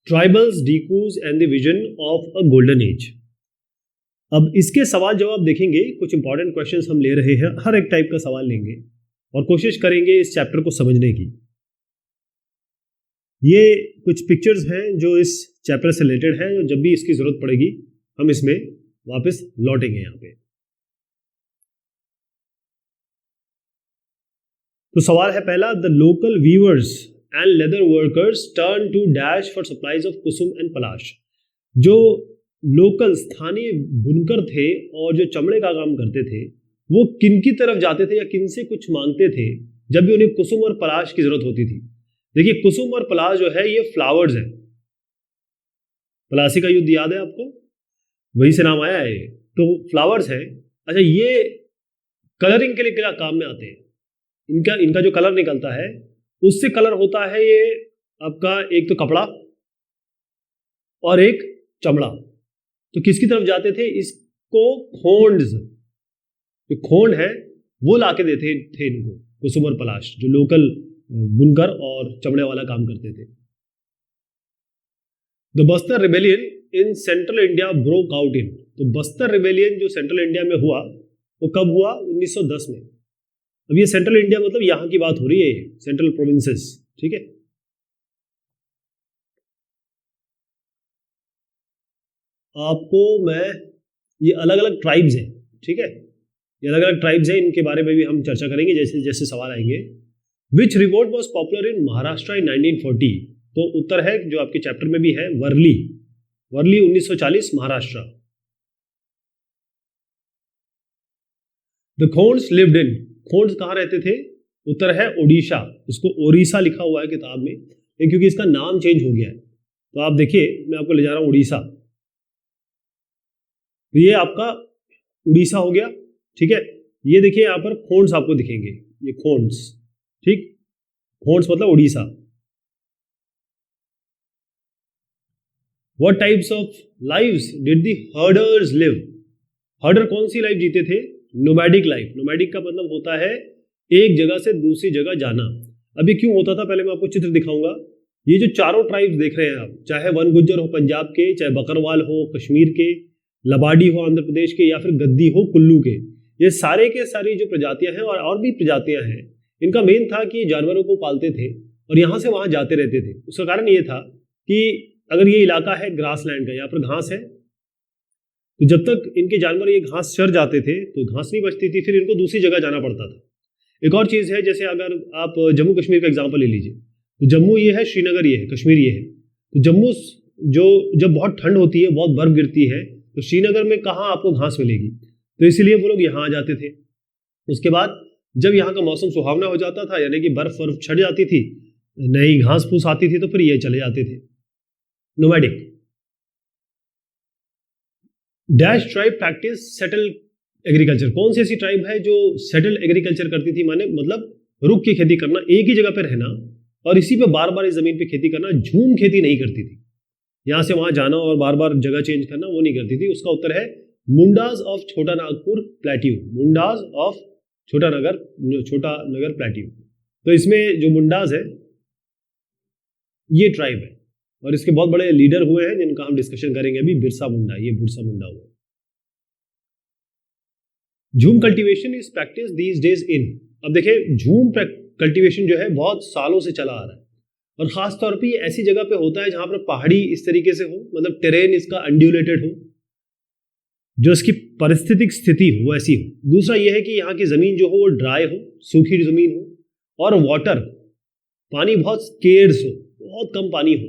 Tribals, dikus and the vision of a golden age. अब इसके सवाल जवाब देखेंगे, कुछ इंपॉर्टेंट क्वेश्चंस हम ले रहे हैं, हर एक टाइप का सवाल लेंगे और कोशिश करेंगे इस चैप्टर को समझने की। ये कुछ पिक्चर्स हैं जो इस चैप्टर से रिलेटेड हैं, जो जब भी इसकी जरूरत पड़ेगी हम इसमें वापस लौटेंगे यहाँ पे। तो सवाल है पहला, the local weavers and leather workers turn to dash for supplies of kusum and palash. जो लोकल स्थानीय बुनकर थे और जो चमड़े का काम करते थे वो किन की तरफ जाते थे या किन से कुछ मांगते थे जब भी उन्हें कुसुम और पलाश की जरूरत होती थी। देखिए कुसुम और पलाश जो है ये फ्लावर्स हैं। पलासी का युद्ध याद है आपको, वही से नाम आया है, तो फ्लावर्स हैं। अच्छा, ये कलरिंग के लिए क्या काम में आते हैं? इनका जो कलर निकलता है उससे कलर होता है ये आपका एक तो कपड़ा और एक चमड़ा। तो किसकी तरफ जाते थे? इसको खोंड्स, जो खोंड है वो लाके देते थे इनको, कुसुम और पलाश, जो लोकल बुनकर और चमड़े वाला काम करते थे। The Bastar rebellion in central India broke out in. तो बस्तर रिबेलियन जो सेंट्रल इंडिया में हुआ वो कब हुआ? 1910 में। अब ये सेंट्रल इंडिया मतलब यहां की बात हो रही है, सेंट्रल प्रोविंसेस, ठीक है। आपको मैं ये अलग अलग ट्राइब्स हैं, ठीक है, ये अलग अलग ट्राइब्स हैं, इनके बारे में भी हम चर्चा करेंगे जैसे जैसे सवाल आएंगे। Which revolt was popular in Maharashtra in 1940। तो उत्तर है जो आपके चैप्टर में भी है, Warli. Warli 1940 Maharashtra. The Khonds lived in. Khonds कहाँ रहते थे? उत्तर है ओडिशा। इसको ओडिशा लिखा हुआ है किताब में, लेकिन क्योंकि इसका नाम चेंज हो गया है तो आप देखिए मैं आपको ले जा रहा हूं उड़ीसा। तो ये आपका उड़ीसा हो गया, ठीक है। ये देखिए यहाँ पर खोंड्स आपको दिखेंगे, ये खोंड्स, ठीक, खोंड्स मतलब Orissa. What types of lives did the herders live? हर्डर कौन सी लाइफ जीते थे? Nomadic life. नोमैडिक का मतलब होता है एक जगह से दूसरी जगह जाना। अभी क्यों होता था पहले मैं आपको चित्र दिखाऊंगा। ये जो चारों ट्राइब्स देख रहे हैं आप, चाहे वन गुज्जर हो पंजाब के, चाहे बकरवाल हो कश्मीर के, लबाडी हो आंध्र प्रदेश के, या फिर गद्दी हो कुल्लू के, ये सारे के सारी जो प्रजातियां हैं और भी प्रजातियां हैं, इनका मेन था कि जानवरों को पालते थे और यहाँ से वहाँ जाते रहते थे। उसका कारण ये था कि अगर ये इलाका है ग्रास लैंड का, यहाँ पर घास है, तो जब तक इनके जानवर ये घास चर जाते थे तो घास नहीं बचती थी, फिर इनको दूसरी जगह जाना पड़ता था। एक और चीज़ है, जैसे अगर आप जम्मू कश्मीर का एग्जाम्पल ले लीजिए, तो जम्मू ये है, श्रीनगर ये है, कश्मीर ये है। तो जम्मू जो जब बहुत ठंड होती है, बहुत बर्फ गिरती है, तो श्रीनगर में कहाँ आपको घास मिलेगी, तो इसीलिए वो लोग यहाँ आ जाते थे। उसके बाद जब यहाँ का मौसम सुहावना हो जाता था, यानी कि बर्फ वर्फ छट जाती थी, नई घास फूस आती थी, तो फिर ये चले जाते थे। Nomadic. Dash tribe practice settle agriculture. कौन सी ऐसी ट्राइब है जो सेटल एग्रीकल्चर करती थी? माने मतलब रुक की खेती करना, एक ही जगह पे रहना और इसी पे बार बार इस जमीन पे खेती करना, झूम खेती नहीं करती थी, यहाँ से वहां जाना और बार बार जगह चेंज करना, वो नहीं करती थी। उसका उत्तर है मुंडाज ऑफ छोटा नागपुर प्लेट्यू। मुंडाज ऑफ छोटा नगर प्लेट्यू। तो इसमें जो मुंडाज है ये ट्राइब है और इसके बहुत बड़े लीडर हुए हैं जिनका हम डिस्कशन करेंगे अभी। बिरसा मुंडा, ये बिरसा मुंडा हुआ। झूम cultivation is practice these days in. अब देखिए झूम कल्टीवेशन जो है बहुत सालों से चला आ रहा है और खास तौर पे ये ऐसी जगह पे होता है जहां पर पहाड़ी इस तरीके से हो, मतलब टेरेन इसका अनड्यूलेटेड हो, जो इसकी पारिस्थितिक स्थिति हो वैसी हो। दूसरा यह है कि यहाँ की जमीन जो हो वो ड्राई हो, सूखी जमीन हो और वाटर, पानी बहुत स्केर्स हो, बहुत कम पानी हो।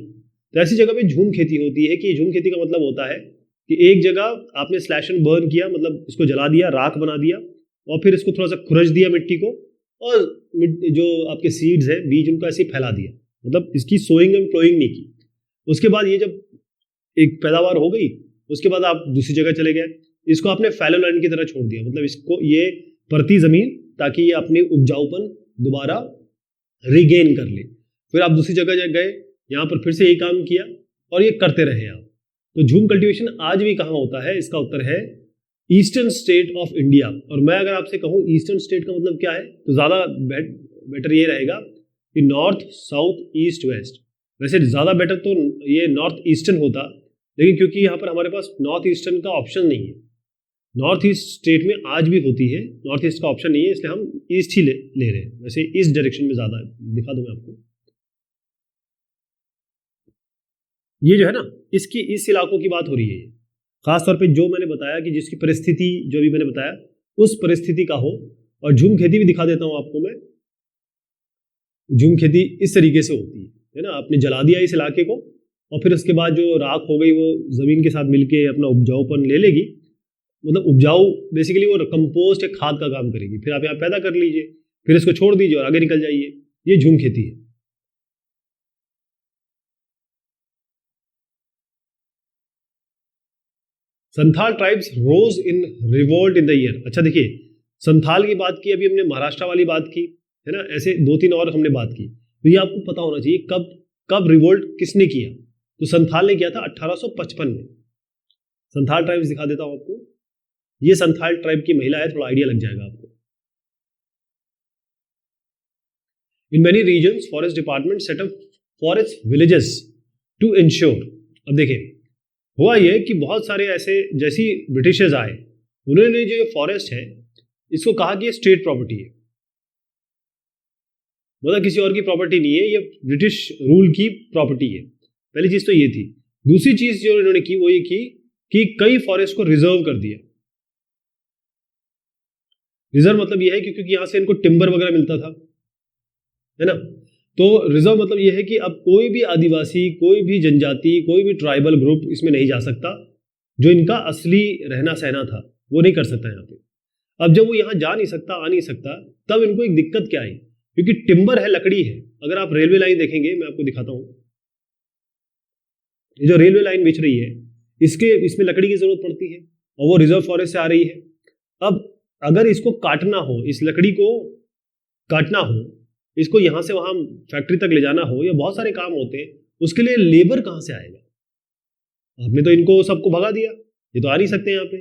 तो ऐसी जगह पे झूम खेती होती है कि झूम खेती का मतलब होता है कि एक जगह आपने स्लैश एंड बर्न किया, मतलब इसको जला दिया, राख बना दिया और फिर इसको थोड़ा सा खुरच दिया मिट्टी को और जो आपके सीड्स है, बीज, उनको ऐसे ही फैला दिया, मतलब इसकी सोइंग एंड प्लोइंग नहीं की। उसके बाद ये जब एक पैदावार हो गई, उसके बाद आप दूसरी जगह चले गए, इसको आपने फैलो लैंड की तरह छोड़ दिया, मतलब इसको ये परती जमीन, ताकि ये अपनी उपजाऊपन दोबारा रिगेन कर ले। फिर आप दूसरी जगह गए, यहाँ पर फिर से यही काम किया और ये करते रहे आप। तो झूम कल्टीवेशन आज भी कहाँ होता है? इसका उत्तर है ईस्टर्न स्टेट ऑफ इंडिया। और मैं अगर आपसे कहूँ ईस्टर्न स्टेट का मतलब क्या है, तो ज़्यादा बेटर ये रहेगा कि नॉर्थ, साउथ, ईस्ट, वेस्ट। वैसे ज़्यादा बेटर तो ये नॉर्थ ईस्टर्न होता, लेकिन क्योंकि यहाँ पर हमारे पास नॉर्थ ईस्टर्न का ऑप्शन नहीं है, नॉर्थ ईस्ट स्टेट में आज भी होती है, नॉर्थ ईस्ट का ऑप्शन नहीं है, इसलिए हम ईस्ट ही ले रहे हैं। वैसे ईस्ट डायरेक्शन में ज़्यादा दिखा दूँ मैं आपको, ये जो है ना, इसकी इस इलाकों की बात हो रही है, खासतौर पे जो मैंने बताया कि जिसकी परिस्थिति जो भी मैंने बताया उस परिस्थिति का हो। और झूम खेती भी दिखा देता हूँ आपको मैं। झूम खेती इस तरीके से होती है ना, आपने जला दिया इस इलाके को और फिर उसके बाद जो राख हो गई वो ज़मीन के साथ मिलके अपना उपजाऊपन ले लेगी, मतलब उपजाऊ बेसिकली वो कंपोस्ट या खाद का काम करेगी, फिर आप यहाँ पैदा कर लीजिए, फिर इसको छोड़ दीजिए और आगे निकल जाइए। ये झूम खेती है। Santhal tribes rose in revolt in the year. अच्छा देखिए, संथाल की बात की, अभी हमने महाराष्ट्र वाली बात की है ना, ऐसे 2-3 और हमने बात की, तो ये आपको पता होना चाहिए कब कब रिवोल्ट किसने किया। तो संथाल ने किया था 1855 में। संथाल ट्राइब्स दिखा देता हूं आपको, ये संथाल ट्राइब की महिला है, थोड़ा आइडिया लग जाएगा आपको। In many reasons forest department set up forest villages to ensure. अब देखिए हुआ ये कि बहुत सारे ऐसे, जैसी ब्रिटिशर्स आए उन्होंने जो फॉरेस्ट है इसको कहा कि ये स्टेट प्रॉपर्टी है, मतलब किसी और की प्रॉपर्टी नहीं है, ये ब्रिटिश रूल की प्रॉपर्टी है। पहली चीज तो ये थी। दूसरी चीज जो इन्होंने की वो ये की कि कई फॉरेस्ट को रिजर्व कर दिया। रिजर्व मतलब ये है कि क्योंकि यहां से इनको टिम्बर वगैरह मिलता था, है ना, तो रिजर्व मतलब ये है कि अब कोई भी आदिवासी, कोई भी जनजाति, कोई भी ट्राइबल ग्रुप इसमें नहीं जा सकता, जो इनका असली रहना सहना था वो नहीं कर सकता यहाँ पे। अब जब वो यहाँ जा नहीं सकता, आ नहीं सकता, तब इनको एक दिक्कत क्या आई, क्योंकि टिम्बर है, लकड़ी है। अगर आप रेलवे लाइन देखेंगे, मैं आपको दिखाता हूँ, ये जो रेलवे लाइन बिछ रही है इसमें लकड़ी की जरूरत पड़ती है और वो रिजर्व फॉरेस्ट से आ रही है। अब अगर इसको काटना हो, इस लकड़ी को काटना हो, इसको यहाँ से वहाँ फैक्ट्री तक ले जाना हो, या बहुत सारे काम होते हैं, उसके लिए लेबर कहाँ से आएगा? आपने तो इनको सबको भगा दिया, ये तो आ नहीं सकते यहाँ पे।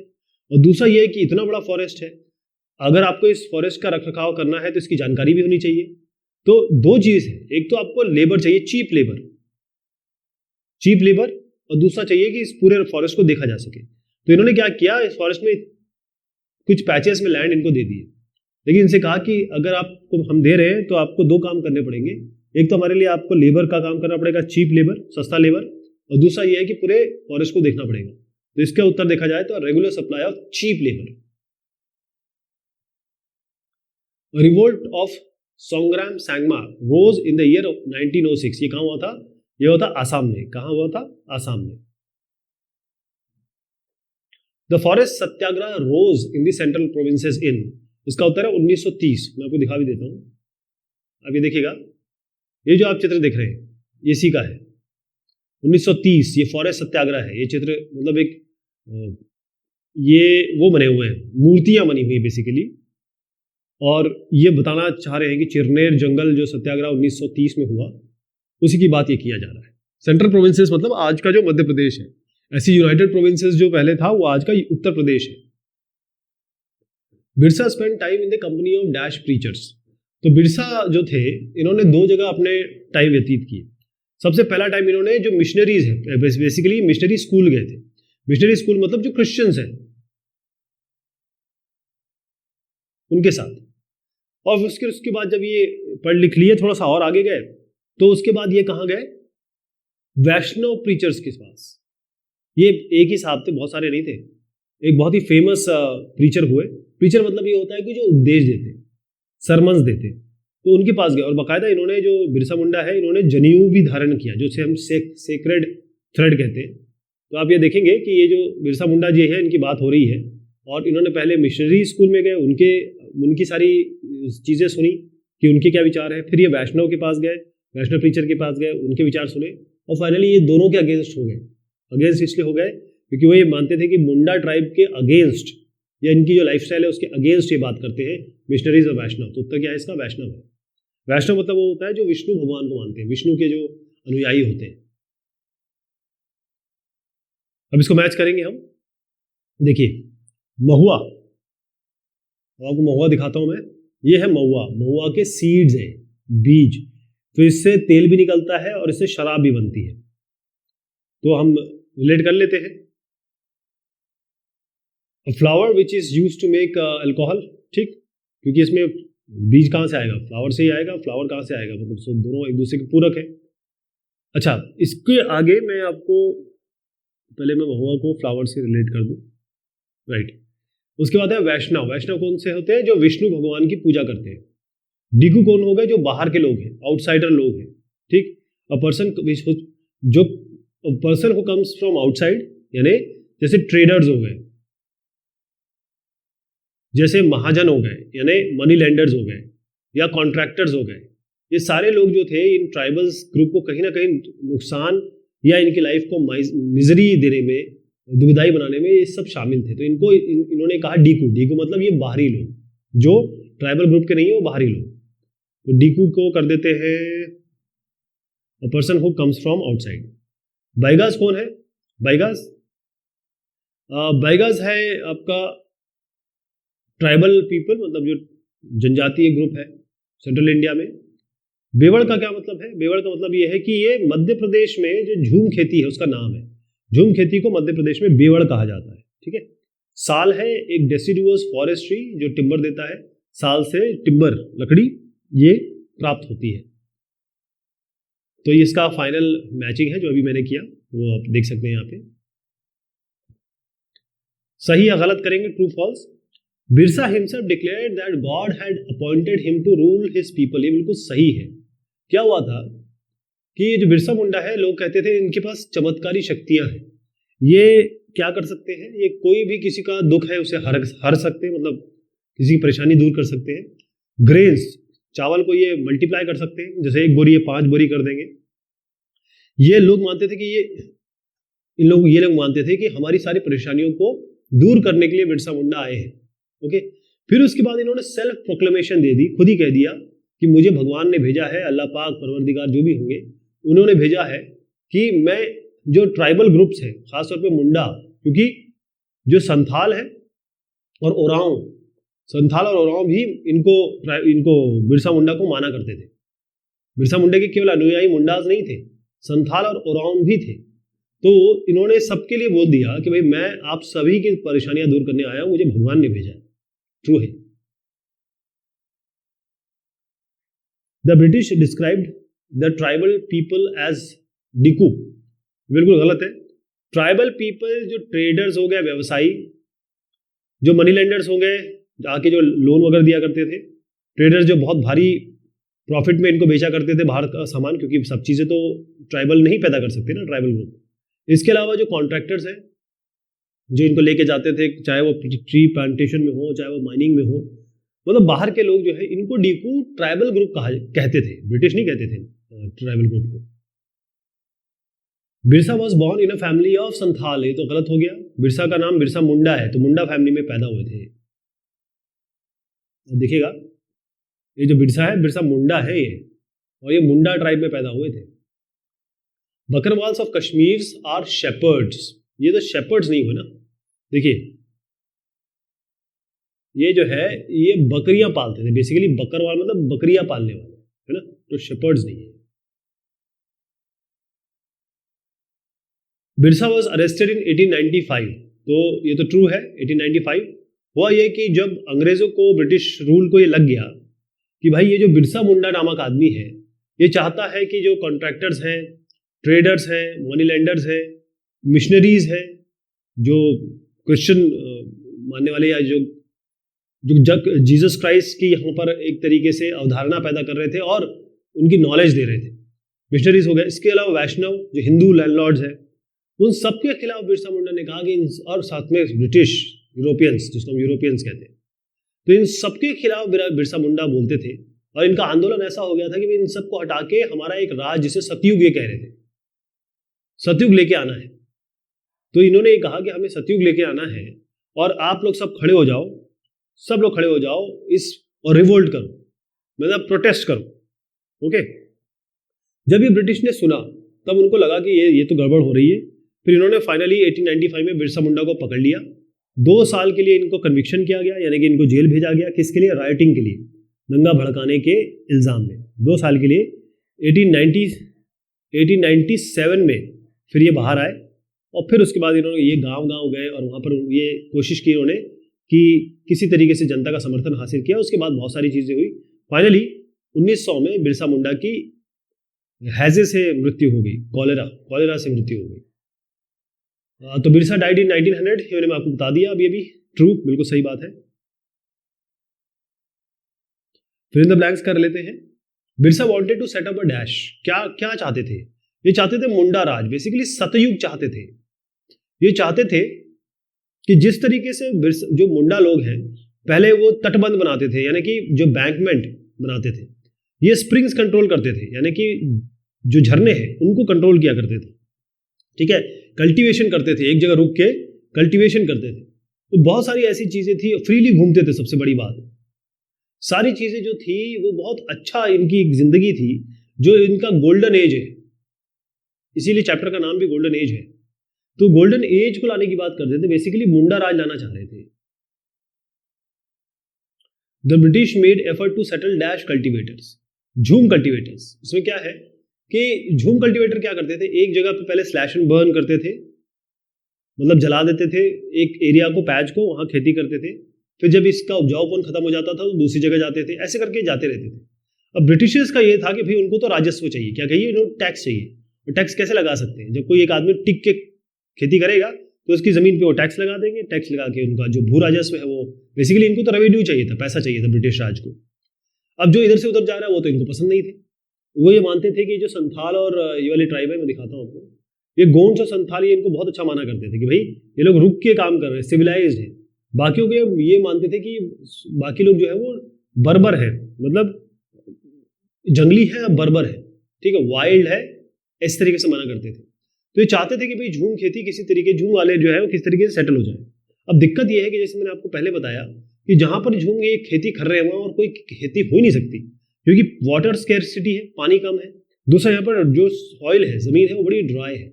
और दूसरा ये है कि इतना बड़ा फॉरेस्ट है, अगर आपको इस फॉरेस्ट का रखरखाव करना है तो इसकी जानकारी भी होनी चाहिए। तो दो चीज है, एक तो आपको लेबर चाहिए, चीप लेबर, और दूसरा चाहिए कि इस पूरे फॉरेस्ट को देखा जा सके। तो इन्होंने क्या किया, इस फॉरेस्ट में कुछ पैचेस में लैंड इनको दे दिए, लेकिन इनसे कहा कि अगर आपको हम दे रहे हैं तो आपको दो काम करने पड़ेंगे। एक तो हमारे लिए आपको लेबर का काम करना पड़ेगा, चीप लेबर, सस्ता लेबर, और दूसरा ये है कि पूरे फॉरेस्ट को देखना पड़ेगा। तो इसका उत्तर देखा जाए तो regular supply of cheap labour. Revolt of Songram Sangma rose in the year of 1906। ये कहाँ हुआ था? ये हुआ था आसाम में। कहाँ हुआ था? आसाम में। The forest satyagraha rose in the central provinces in. इसका उत्तर है 1930। मैं आपको दिखा भी देता हूं, अब ये देखिएगा, ये जो आप चित्र देख रहे हैं ये इसी का है, 1930। ये फॉरेस्ट सत्याग्रह है। ये चित्र मतलब एक ये वो बने हुए हैं, मूर्तियां बनी हुई बेसिकली, और ये बताना चाह रहे हैं कि चिरनेर जंगल जो सत्याग्रह 1930 में हुआ उसी की बात ये किया जा रहा है। सेंट्रल प्रोविंसेस मतलब आज का जो मध्य प्रदेश है, ऐसी यूनाइटेड प्रोविंसेस जो पहले था वो आज का उत्तर प्रदेश है। Birsa spend time in the company of dash preachers. तो बिरसा जो थे इन्होंने दो जगह अपने टाइम व्यतीत किए। सबसे पहला टाइम इन्होंने जो मिशनरीज है, बेसिकली मिशनरी स्कूल गए थे। मिशनरी स्कूल मतलब जो क्रिश्चियंस हैं उनके साथ। और उसके बाद जब ये पढ़ लिख लिए, थोड़ा सा और आगे गए, तो उसके बाद ये कहाँ गए? वैष्णव प्रीचर्स के पास। ये एक ही साहब थे, बहुत सारे नहीं थे। एक बहुत ही फेमस प्रीचर हुए। प्रीचर मतलब ये होता है कि जो उपदेश देते, सरमन्स देते, तो उनके पास गए। और बाकायदा इन्होंने, जो बिरसा मुंडा है, इन्होंने जनेऊ भी धारण किया, जो हम सेक्रेड थ्रेड कहते हैं। तो आप ये देखेंगे कि ये जो बिरसा मुंडा जी है, इनकी बात हो रही है, और इन्होंने पहले मिशनरी स्कूल में गए, उनकी सारी चीज़ें सुनी कि उनके क्या विचार है। फिर ये वैष्णव के पास गए, वैष्णव प्रीचर के पास गए, उनके विचार सुने, और फाइनली ये दोनों के अगेंस्ट हो गए। अगेंस्ट इसलिए हो गए क्योंकि वो ये मानते थे कि मुंडा ट्राइब के अगेंस्ट, या इनकी जो लाइफस्टाइल है उसके अगेंस्ट ये बात करते हैं मिशनरीज और वैष्णव। तो उत्तर क्या है इसका? वैष्णव है। वैष्णव मतलब वो होता है जो विष्णु भगवान को मानते हैं, विष्णु के जो अनुयायी होते हैं। अब इसको मैच करेंगे हम। देखिए महुआ, आपको महुआ दिखाता हूं मैं। ये है महुआ, महुआ के सीड्स हैं, बीज। तो इससे तेल भी निकलता है और इससे शराब भी बनती है। तो हम रिलेट कर लेते हैं। Flower which is use to make alcohol, ठीक, क्योंकि इसमें बीज कहाँ से आएगा, फ्लावर से ही आएगा, फ्लावर कहाँ से आएगा, मतलब सब दोनों एक दूसरे के पूरक है। अच्छा, इसके आगे मैं आपको पहले मैं महुआ को फ्लावर से रिलेट कर दूं, राइट। उसके बाद है वैष्णव। वैष्णव कौन से होते हैं, जो विष्णु भगवान की पूजा करते हैं। डिकू कौन हो गए, जो बाहर के लोग हैं, आउटसाइडर लोग हैं, ठीक। अ पर्सन जो person who comes from outside, यानी जैसे ट्रेडर्स हो गए, जैसे महाजन हो गए यानी मनी लेंडर्स हो गए, या कॉन्ट्रैक्टर्स हो गए। ये सारे लोग जो थे इन ट्राइबल्स ग्रुप को कहीं ना कहीं नुकसान या इनकी लाइफ को मिजरी देने में, दुखदाई बनाने में ये सब शामिल थे। तो इनको इन्होंने कहा डीकू। डीकू मतलब ये बाहरी लोग, जो ट्राइबल ग्रुप के नहीं है, वो बाहरी लोग। तो डीकू को कर देते हैं a person who comes from outside. Baigas कौन है, बाइगास बाइगास है आपका ट्राइबल पीपल, मतलब जो जनजातीय ग्रुप है सेंट्रल इंडिया में। बेवड़ का क्या मतलब है, बेवड़ का मतलब ये है कि ये मध्य प्रदेश में जो झूम खेती है उसका नाम है। झूम खेती को मध्य प्रदेश में बेवड़ कहा जाता है, ठीक है। साल है एक डेसिडुअस फॉरेस्ट ट्री जो टिम्बर देता है। साल से टिम्बर लकड़ी ये प्राप्त होती है। तो ये इसका फाइनल मैचिंग है जो अभी मैंने किया, वो आप देख सकते हैं यहाँ पे। सही या गलत करेंगे, true false. Birsa himself declared that god had appointed him to rule his people. ये बिल्कुल सही है। क्या हुआ था कि ये जो बिरसा मुंडा है, लोग कहते थे इनके पास चमत्कारी शक्तियां हैं, ये क्या कर सकते हैं, ये कोई भी किसी का दुख है उसे हर सकते हैं, मतलब किसी की परेशानी दूर कर सकते हैं। ग्रेन्स, चावल को ये मल्टीप्लाई कर सकते हैं, जैसे 1 बोरी ये 5 बोरी कर देंगे। ये लोग मानते थे कि ये लोग मानते थे कि हमारी सारी परेशानियों को दूर करने के लिए बिरसा मुंडा आए हैं। ओके, फिर उसके बाद इन्होंने सेल्फ प्रोक्लेमेशन दे दी, खुद ही कह दिया कि मुझे भगवान ने भेजा है, अल्लाह पाक परवरदिगार जो भी होंगे उन्होंने भेजा है कि मैं जो ट्राइबल ग्रुप्स हैं, खासतौर पे मुंडा, क्योंकि जो संथाल है और ओरांव, संथाल और ओरांव भी इनको बिरसा मुंडा को माना करते थे। बिरसा मुंडा के केवल अनुयायी मुंडाज नहीं थे, संथाल और ओरांव भी थे। तो इन्होंने सबके लिए बोल दिया कि भाई मैं आप सभी की परेशानियां दूर करने आया हूं, मुझे भगवान ने भेजा है। ट्रू है। The British described the tribal people as diku. बिल्कुल गलत है। ट्राइबल पीपल जो ट्रेडर्स हो गए, व्यवसायी, जो मनी लेंडर्स हो गए, आके जो लोन वगैरह दिया करते थे, ट्रेडर्स जो बहुत भारी प्रॉफिट में इनको बेचा करते थे बाहर का सामान, क्योंकि सब चीज़ें तो ट्राइबल नहीं पैदा कर सकते ना, ट्राइबल ग्रुप। इसके अलावा जो कॉन्ट्रैक्टर्स हैं जो इनको लेके जाते थे, चाहे वो ट्री प्लांटेशन में हो, चाहे वो माइनिंग में हो, मतलब बाहर के लोग जो है इनको डीकू ट्राइबल ग्रुप कहते थे, ब्रिटिश नहीं कहते थे ट्राइबल ग्रुप को। Birsa was born in a family of Santhal. ये तो गलत हो गया। बिरसा का नाम बिरसा मुंडा है, तो मुंडा फैमिली में पैदा हुए थे। देखिएगा ये जो बिरसा है, बिरसा मुंडा है ये, और ये मुंडा ट्राइब में पैदा हुए थे। बकरवाल्स ऑफ कश्मीर आर शेपर्ड्स। ये तो शेपर्ड्स नहीं हुए ना, देखिए ये जो है ये बकरियां पालते थे, बेसिकली बकरवाल मतलब बकरियां पालने वाले, है ना, तो शेपर्ड्स नहीं है। Birsa was arrested in 1895। तो ये तो ट्रू है। 1895 हुआ ये कि जब अंग्रेजों को, ब्रिटिश रूल को ये लग गया कि भाई ये जो बिरसा मुंडा नामक आदमी है, ये चाहता है कि जो कॉन्ट्रैक्टर्स हैं, ट्रेडर्स हैं, मनी लेंडर्स हैं, मिशनरीज हैं, जो क्रिश्चियन मानने वाले, या जो जीसस क्राइस्ट की यहाँ पर एक तरीके से अवधारणा पैदा कर रहे थे और उनकी नॉलेज दे रहे थे, मिशनरीज हो गए। इसके अलावा वैष्णव जो हिंदू लैंडलॉर्ड्स हैं, उन सबके खिलाफ बिरसा मुंडा ने कहा कि और साथ में ब्रिटिश, यूरोपियंस, जिसको हम यूरोपियंस कहते हैं, तो इन सबके खिलाफ बिरसा मुंडा बोलते थे। और इनका आंदोलन ऐसा हो गया था कि इन सबको हटा के हमारा एक राज, जिसे सतयुग ये कह रहे थे, सतयुग लेके आना है। तो इन्होंने ये कहा कि हमें सतयुग लेके आना है और आप लोग सब खड़े हो जाओ, सब लोग खड़े हो जाओ इस, और रिवोल्ट करो, मतलब प्रोटेस्ट करो। ओके, जब ये ब्रिटिश ने सुना तब उनको लगा कि ये तो गड़बड़ हो रही है। फिर इन्होंने फाइनली 1895 में बिरसा मुंडा को पकड़ लिया। 2 साल के लिए इनको कन्विक्शन किया गया, यानी कि इनको जेल भेजा गया। किसके लिए? राइटिंग के लिए, दंगा भड़काने के इल्जाम में 2 साल के लिए 1897 में फिर ये बाहर आए और फिर उसके बाद इन्होंने ये गांव-गांव गए और वहाँ पर ये कोशिश की इन्होंने कि किसी तरीके से जनता का समर्थन हासिल किया। उसके बाद बहुत सारी चीज़ें हुई। फाइनली 1900 में बिरसा मुंडा की हैजे से मृत्यु हो गई, कॉलेरा से मृत्यु हो गई। तो बिरसा डाइड इन 1900, ये मैंने आपको बता दिया। अब ये भी ट्रू, बिल्कुल सही बात है। फिर इन द ब्लैंक्स कर लेते हैं। Birsa wanted to set up a dash. क्या चाहते थे? ये चाहते थे मुंडा राज, बेसिकली सतयुग चाहते थे। ये चाहते थे कि जिस तरीके से जो मुंडा लोग हैं पहले वो तटबंध बनाते थे, यानी कि जो बैंकमेंट बनाते थे, ये स्प्रिंग्स कंट्रोल करते थे, यानी कि जो झरने हैं उनको कंट्रोल किया करते थे। ठीक है, कल्टीवेशन करते थे, एक जगह रुक के कल्टीवेशन करते थे। तो बहुत सारी ऐसी चीजें थी, फ्रीली घूमते थे। सबसे बड़ी बात, सारी चीजें जो थी वो बहुत अच्छा इनकी जिंदगी थी, जो इनका गोल्डन एज है। इसीलिए चैप्टर का नाम भी गोल्डन एज है। तो गोल्डन एज को लाने की बात करते थे, बेसिकली मुंडा राज लाना चाह रहे थे। The British made effort to settle dash cultivators, jhum cultivators. इसमें क्या है कि झूम कल्टीवेटर क्या करते थे, एक जगह पे पहले स्लैश एंड बर्न करते थे, मतलब जला देते थे एक एरिया को, पैच को, वहां खेती करते थे। फिर जब इसका उपजाऊपन खत्म हो जाता था तो दूसरी जगह जाते थे, ऐसे करके जाते रहते थे। अब ब्रिटिशर्स का ये था कि भाई उनको तो राजस्व चाहिए, क्या कहिए, टैक्स चाहिए। और टैक्स कैसे लगा सकते हैं? जब कोई एक आदमी टिक के खेती करेगा तो उसकी जमीन पे वो टैक्स लगा देंगे। टैक्स लगा के उनका जो भू राजस्व है वो, बेसिकली इनको तो रेवेन्यू चाहिए था, पैसा चाहिए था ब्रिटिश राज को। अब जो इधर से उधर जा रहा है वो तो इनको पसंद नहीं थे। वो ये मानते थे कि जो संथाल और ये वाली ट्राइब है, मैं दिखाता हूँ आपको, ये गोंड्स और संथाल, ये इनको बहुत अच्छा माना करते थे कि भाई ये लोग रुक के काम कर रहे हैं, सिविलाइज्ड है। बाकियों के ये मानते थे कि बाकी लोग जो है वो बर्बर है, मतलब जंगली है या बर्बर है, ठीक है, वाइल्ड है, इस तरीके से माना करते थे। तो ये चाहते थे कि भाई झूम खेती किसी तरीके, झूम वाले जो है वो किस तरीके से सेटल हो जाए। अब दिक्कत ये है कि जैसे मैंने आपको पहले बताया कि जहां पर झूम ये खेती कर रहे हैं वहां और कोई खेती हो ही नहीं सकती, क्योंकि वाटर स्कैर्सिटी है, पानी कम है। दूसरा यहाँ पर जो सॉइल है, जमीन है, वो बड़ी ड्राई है।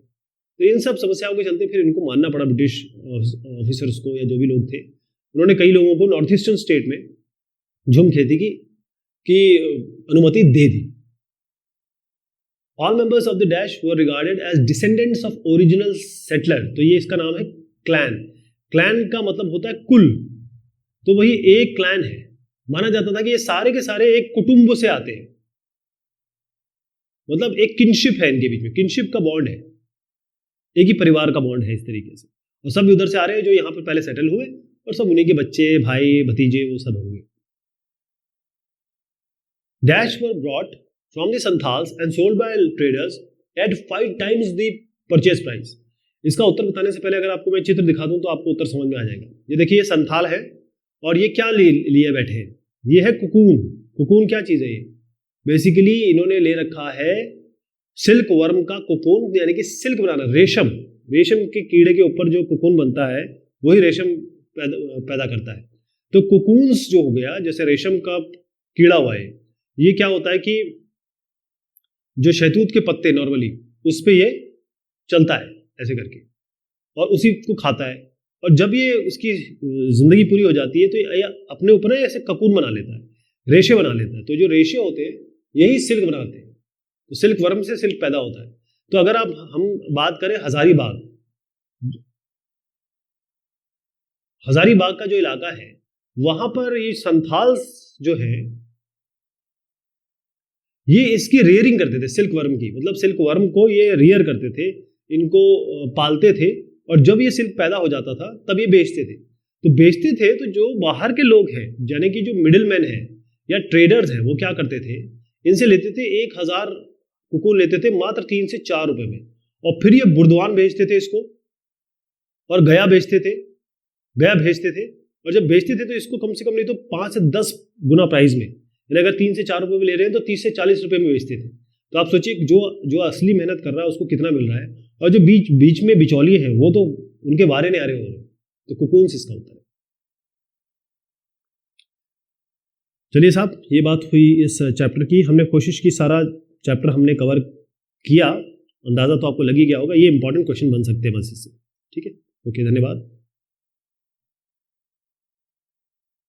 तो इन सब समस्याओं के चलते फिर इनको मानना पड़ा ब्रिटिश ऑफिसर्स को, या जो भी लोग थे, उन्होंने कई लोगों को नॉर्थ ईस्टर्न स्टेट में झूम खेती की अनुमति दे दी। All members of the dash were regarded as descendants of original settler। तो ये इसका नाम है क्लैन। क्लैन का मतलब होता है कुल, तो वही एक क्लैन है। माना जाता था कि ये सारे के सारे एक कुटुंब से आते हैं, मतलब एक किनशिप है इनके बीच में, किनशिप का बॉन्ड है, एक ही परिवार का बॉन्ड है इस तरीके से। और सब उधर से आ रहे हैं जो यहाँ पर पहले सेटल हुए, और सब उन्हीं के बच्चे, भाई, भतीजे, वो सब होंगे। Dash were brought from the Santhals and sold by traders at 5 times the purchase price। इसका उत्तर बताने से पहले अगर आपको मैं चित्र दिखा दूं तो आपको उत्तर समझ में आ जाएगा। ये देखिए, ये संथाल है और ये क्या लिए बैठे हैं, ये है कुकून। कुकून क्या चीज़ है? ये बेसिकली इन्होंने ले रखा है सिल्क वर्म का कुकून, यानी कि सिल्क बनाना, रेशम, रेशम के कीड़े के ऊपर जो कुकून बनता है वही रेशम पैदा करता है। तो कुकून्स जो हो गया, जैसे रेशम का कीड़ा हुआ है, ये क्या होता है कि जो शहतूत के पत्ते नॉर्मली उस पे ये चलता है ऐसे करके और उसी को खाता है। और जब ये इसकी जिंदगी पूरी हो जाती है तो ये अपने ऊपर ऐसे ककून बना लेता है, रेशे बना लेता है। तो जो रेशे होते हैं यही सिल्क बनाते हैं। तो सिल्क वर्म से सिल्क पैदा होता है। तो अगर हम बात करें हजारीबाग का जो इलाका है, वहां पर ये संथाल्स जो है ये इसकी रेयरिंग करते थे, सिल्क वर्म की, मतलब सिल्क वर्म को ये रेयर करते थे, इनको पालते थे। और जब ये सिल्क पैदा हो जाता था तब ये बेचते थे। तो बेचते थे तो जो बाहर के लोग हैं, यानी कि जो मिडिल मैन है या ट्रेडर्स हैं, वो क्या करते थे, इनसे लेते थे 1000 कुकून लेते थे मात्र 3 से 4 रुपए में। और फिर ये बुर्दवान भेजते थे इसको, और गया भेजते थे, गया भेजते थे। और जब बेचते थे तो इसको कम से कम नहीं तो 5 से 10 गुना प्राइस में, यानी अगर 3 से 4 रुपए में ले रहे हैं तो 30 से 40 रुपए में बेचते थे। तो आप सोचिए जो असली मेहनत कर रहा है उसको कितना मिल रहा है, और जो बीच में बिचौलिए हैं वो तो उनके बारे न्यारे हो रहे हैं। तो कुकून्स इसका उत्तर है। चलिए साहब, ये बात हुई इस चैप्टर की। हमने कोशिश की सारा चैप्टर हमने कवर किया, अंदाजा तो आपको लग ही गया होगा। ये इंपॉर्टेंट क्वेश्चन बन सकते हैं बस इससे। ठीक है, ओके, धन्यवाद।